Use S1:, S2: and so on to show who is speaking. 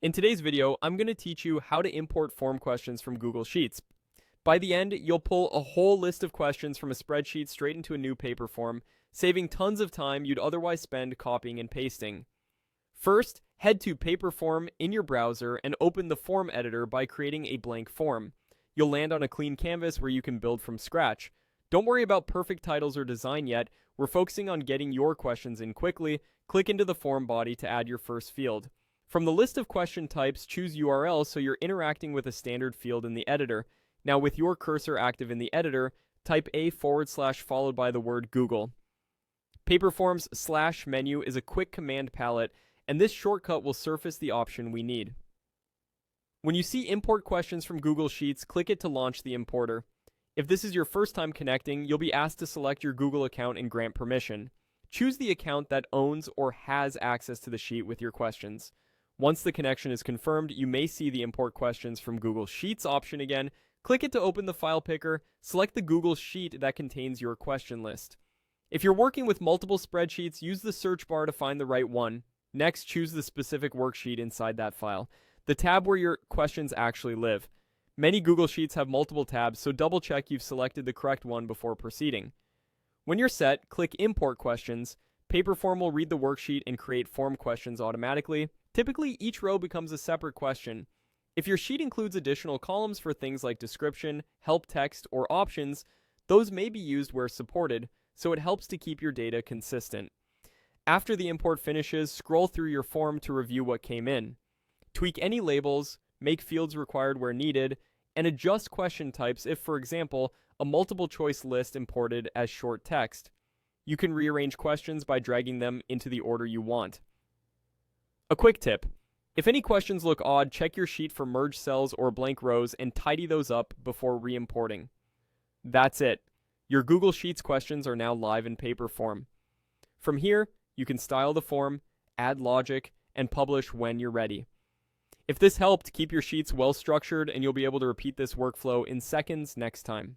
S1: In today's video, I'm going to teach you how to import form questions from Google Sheets. By the end, you'll pull a whole list of questions from a spreadsheet straight into a new paper form, saving tons of time you'd otherwise spend copying and pasting. First, head to Paperform in your browser and open the form editor by creating a blank form. You'll land on a clean canvas where you can build from scratch. Don't worry about perfect titles or design yet. We're focusing on getting your questions in quickly. Click into the form body to add your first field. From the list of question types, choose URL so you're interacting with a standard field in the editor. Now with your cursor active in the editor, type a / followed by the word Google. Paperform's /menu is a quick command palette, and this shortcut will surface the option we need. When you see import questions from Google Sheets, click it to launch the importer. If this is your first time connecting, you'll be asked to select your Google account and grant permission. Choose the account that owns or has access to the sheet with your questions. Once the connection is confirmed, you may see the Import Questions from Google Sheets option again. Click it to open the file picker. Select the Google Sheet that contains your question list. If you're working with multiple spreadsheets, use the search bar to find the right one. Next, choose the specific worksheet inside that file, the tab where your questions actually live. Many Google Sheets have multiple tabs, so double check you've selected the correct one before proceeding. When you're set, click Import Questions. Paperform will read the worksheet and create form questions automatically. Typically, each row becomes a separate question. If your sheet includes additional columns for things like description, help text, or options, those may be used where supported, so it helps to keep your data consistent. After the import finishes, scroll through your form to review what came in. Tweak any labels, make fields required where needed, and adjust question types if, for example, a multiple choice list imported as short text. You can rearrange questions by dragging them into the order you want. A quick tip: if any questions look odd, check your sheet for merged cells or blank rows and tidy those up before re-importing. That's it. Your Google Sheets questions are now live in paper form. From here, you can style the form, add logic, and publish when you're ready. If this helped, keep your sheets well structured and you'll be able to repeat this workflow in seconds next time.